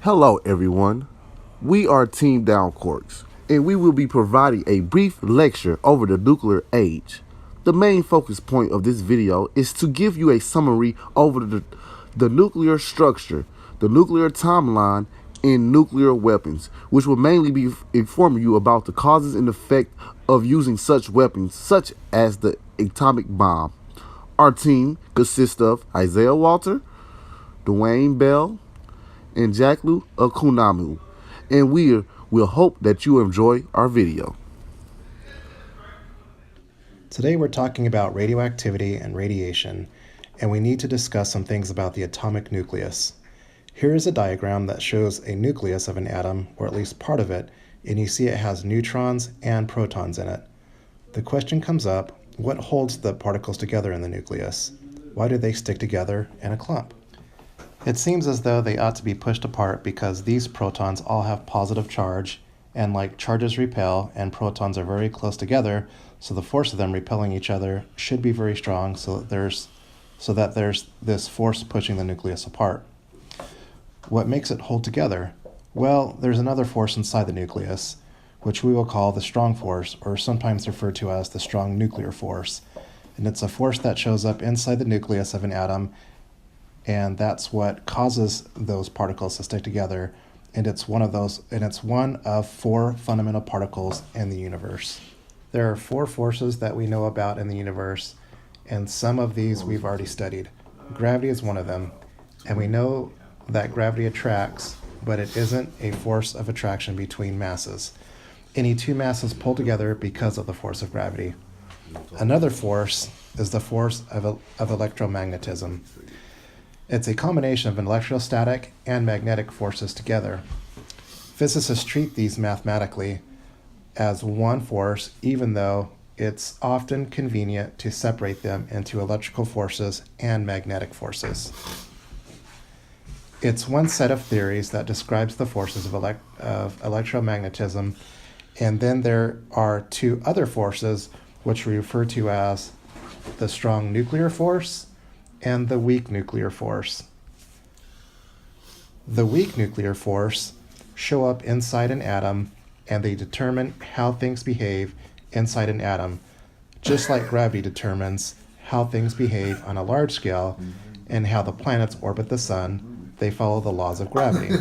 Hello, everyone. We are Team Down Quarks, and we will be providing a brief lecture over the nuclear age. The main focus point of this video is to give you a summary over the nuclear structure, the nuclear timeline, and nuclear weapons, which will mainly be informing you about the causes and effect of using such weapons, such as the atomic bomb. Our team consists of Isaiah Walter, Dwayne Bell, and Jacklu Akunamu, and we will hope that you enjoy our video. Today we're talking about radioactivity and radiation, and we need to discuss some things about the atomic nucleus. Here is a diagram that shows a nucleus of an atom, or at least part of it, and you see it has neutrons and protons in it. The question comes up, what holds the particles together in the nucleus? Why do they stick together in a clump? It seems as though they ought to be pushed apart because these protons all have positive charge, and like charges repel and protons are very close together, so the force of them repelling each other should be very strong so that there's this force pushing the nucleus apart. What makes it hold together? Well, there's another force inside the nucleus, which we will call the strong force, or sometimes referred to as the strong nuclear force. And it's a force that shows up inside the nucleus of an atom, and that's what causes those particles to stick together. And it's one of four fundamental particles in the universe. There are four forces that we know about in the universe, and some of these we've already studied. Gravity is one of them, and we know that gravity attracts, but it isn't a force of attraction between masses. Any two masses pull together because of the force of gravity. Another force is the force of electromagnetism. It's a combination of electrostatic and magnetic forces together. Physicists treat these mathematically as one force, even though it's often convenient to separate them into electrical forces and magnetic forces. It's one set of theories that describes the forces of electromagnetism, and then there are two other forces which we refer to as the strong nuclear force and the weak nuclear force. The weak nuclear force show up inside an atom, and they determine how things behave inside an atom, just like gravity determines how things behave on a large scale and how the planets orbit the sun. They follow the laws of gravity.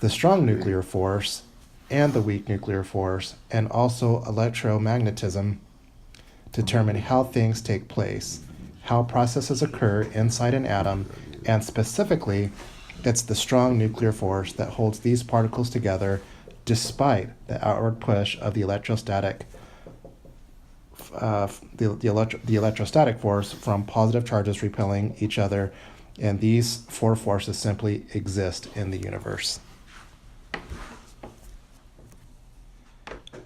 The strong nuclear force and the weak nuclear force, and also electromagnetism, determine how things take place, how processes occur inside an atom, and specifically, it's the strong nuclear force that holds these particles together despite the outward push of the electrostatic force from positive charges repelling each other, and these four forces simply exist in the universe.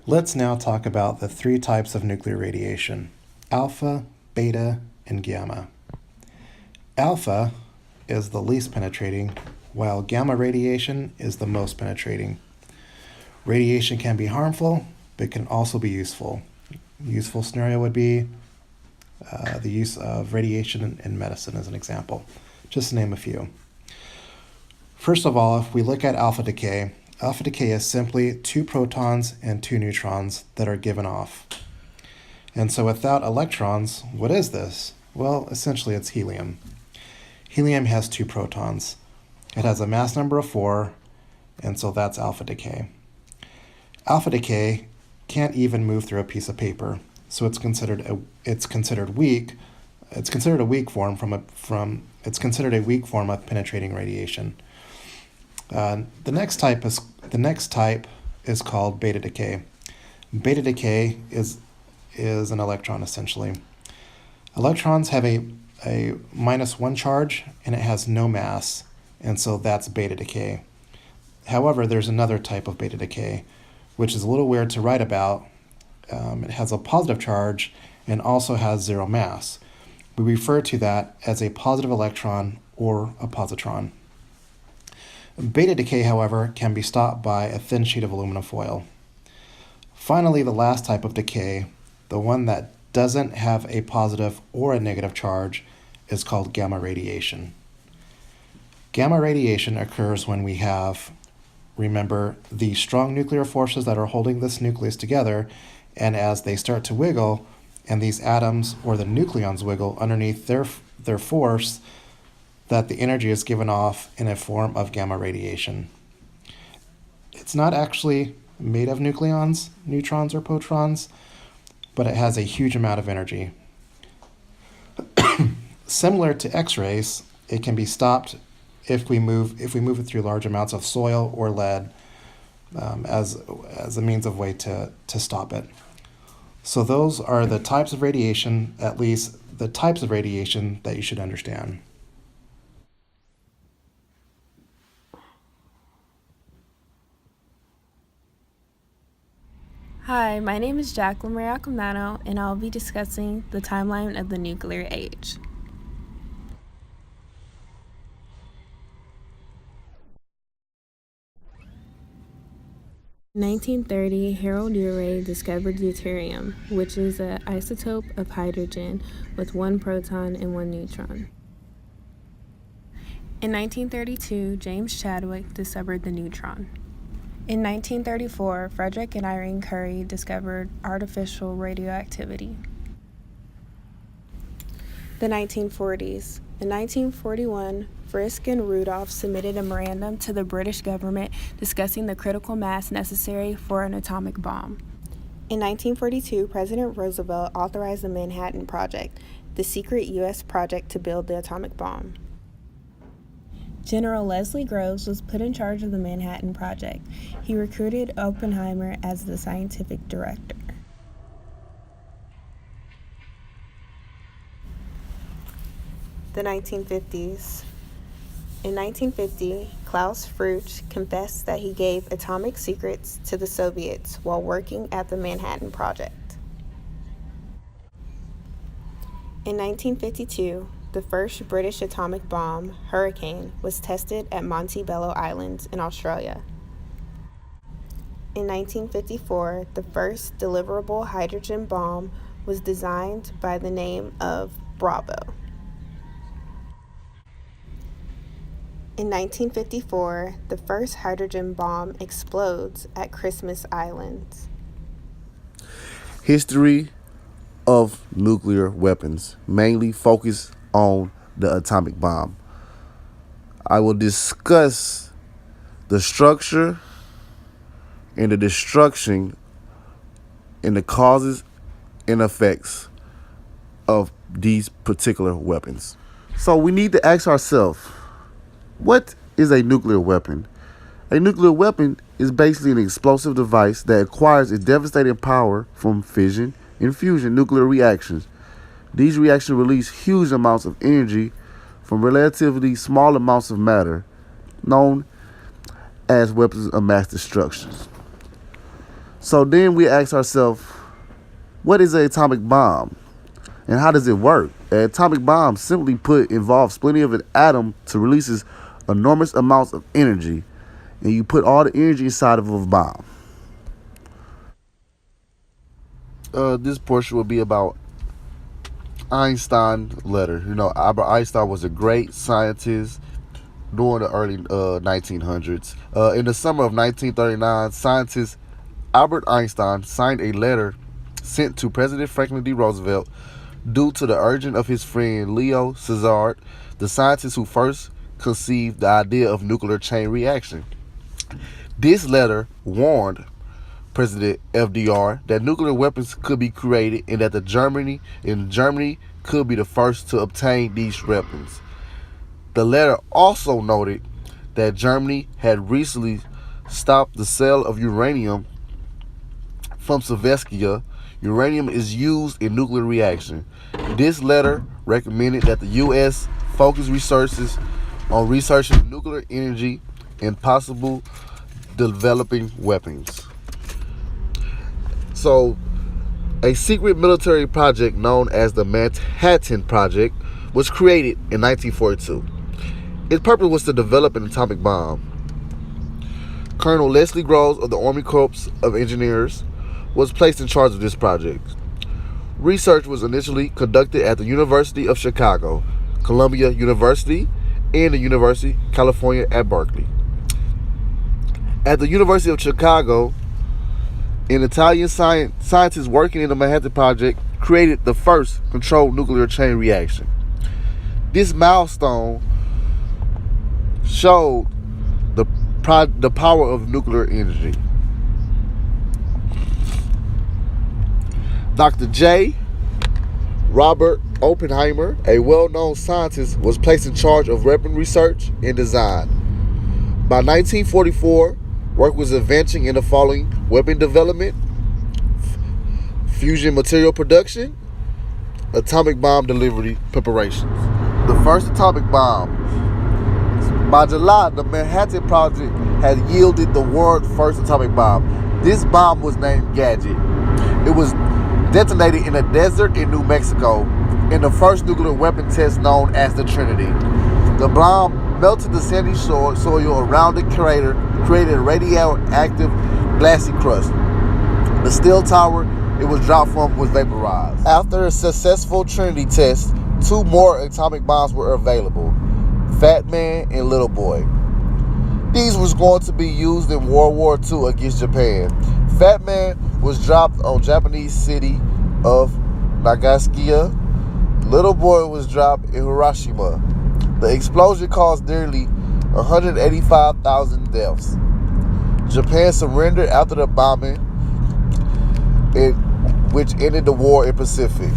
Let's now talk about the three types of nuclear radiation: alpha, beta, and gamma. Alpha is the least penetrating, while gamma radiation is the most penetrating. Radiation can be harmful, but can also be useful. A useful scenario would be the use of radiation in medicine as an example, just to name a few. First of all, if we look at alpha decay is simply two protons and two neutrons that are given off. And so without electrons, what is this? Well, essentially it's helium. Helium has two protons. It has a mass number of 4, and so that's alpha decay. Alpha decay can't even move through a piece of paper, so it's considered weak. It's considered a weak form of penetrating radiation. The next type is called beta decay. Beta decay is an electron, essentially. Electrons have a -1 charge, and it has no mass, and so that's beta decay. However, there's another type of beta decay, which is a little weird to write about. It has a positive charge and also has zero mass. We refer to that as a positive electron or a positron. Beta decay, however, can be stopped by a thin sheet of aluminum foil. Finally, the last type of decay, the one that doesn't have a positive or a negative charge, is called gamma radiation. Gamma radiation occurs when we have, remember, the strong nuclear forces that are holding this nucleus together, and as they start to wiggle, and these atoms or the nucleons wiggle underneath their force, that the energy is given off in a form of gamma radiation. It's not actually made of nucleons, neutrons, or protons, but it has a huge amount of energy. Similar to X-rays, it can be stopped if we move it through large amounts of soil or lead as a means of way to stop it. So those are the types of radiation, at least the types of radiation that you should understand. Hi, my name is Jacqueline Maria Comnano, and I'll be discussing the timeline of the nuclear age. In 1930, Harold Urey discovered deuterium, which is an isotope of hydrogen with one proton and one neutron. In 1932, James Chadwick discovered the neutron. In 1934, Frederick and Irene Curie discovered artificial radioactivity. The 1940s. In 1941, Frisk and Rudolph submitted a memorandum to the British government discussing the critical mass necessary for an atomic bomb. In 1942, President Roosevelt authorized the Manhattan Project, the secret U.S. project to build the atomic bomb. General Leslie Groves was put in charge of the Manhattan Project. He recruited Oppenheimer as the scientific director. The 1950s. In 1950, Klaus Frouch confessed that he gave atomic secrets to the Soviets while working at the Manhattan Project. In 1952, the first British atomic bomb, Hurricane, was tested at Montebello Island in Australia. In 1954, the first deliverable hydrogen bomb was designed by the name of Bravo. In 1954, the first hydrogen bomb explodes at Christmas Island. History of nuclear weapons, mainly focused on the atomic bomb. I will discuss the structure and the destruction and the causes and effects of these particular weapons. So we need to ask ourselves, what is a nuclear weapon? A nuclear weapon is basically an explosive device that acquires its devastating power from fission and fusion nuclear reactions. These reactions release huge amounts of energy from relatively small amounts of matter, known as weapons of mass destruction. So then we ask ourselves, what is an atomic bomb? And how does it work? An atomic bomb, simply put, involves splitting of an atom to release enormous amounts of energy, and you put all the energy inside of a bomb. This portion will be about Einstein letter. Albert Einstein was a great scientist during the early 1900s. In the summer of 1939, scientist Albert Einstein signed a letter sent to President Franklin D. Roosevelt due to the urging of his friend Leo Szilard, the scientist who first conceived the idea of nuclear chain reaction. This letter warned President FDR that nuclear weapons could be created and that Germany could be the first to obtain these weapons. The letter also noted that Germany had recently stopped the sale of uranium from Sovietskia. Uranium is used in nuclear reaction. This letter recommended that the U.S. focus resources on researching nuclear energy and possible developing weapons. So, a secret military project known as the Manhattan Project was created in 1942. Its purpose was to develop an atomic bomb. Colonel Leslie Groves of the Army Corps of Engineers was placed in charge of this project. Research was initially conducted at the University of Chicago, Columbia University, and the University of California at Berkeley. At the University of Chicago, an Italian scientist working in the Manhattan Project created the first controlled nuclear chain reaction. This milestone showed the power of nuclear energy. Dr. J. Robert Oppenheimer, a well-known scientist, was placed in charge of weapon research and design. By 1944, work was advancing in the following: weapon development, fusion material production, atomic bomb delivery preparations. The first atomic bomb. By July, the Manhattan Project had yielded the world's first atomic bomb. This bomb was named Gadget. It was detonated in a desert in New Mexico in the first nuclear weapon test known as the Trinity. The bomb melted the sandy soil around the crater, created a radioactive glassy crust. The steel tower it was dropped from was vaporized. After a successful Trinity test, 2 more atomic bombs were available: Fat Man and Little Boy. These was going to be used in World War II against Japan. Fat Man was dropped on Japanese city of Nagasaki. Little Boy was dropped in Hiroshima. The explosion caused nearly 185,000 deaths. Japan surrendered after the bombing, which ended the war in Pacific.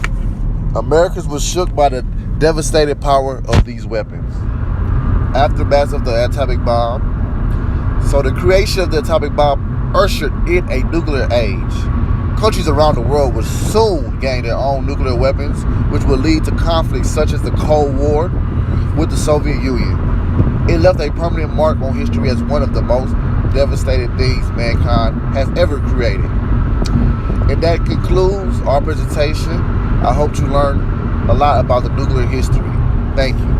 Americans were shook by the devastating power of these weapons. Aftermath of the atomic bomb. So the creation of the atomic bomb ushered in a nuclear age. Countries around the world would soon gain their own nuclear weapons, which would lead to conflicts such as the Cold War with the Soviet Union. It left a permanent mark on history as one of the most devastating things mankind has ever created. And that concludes our presentation. I hope you learned a lot about the nuclear history. Thank you.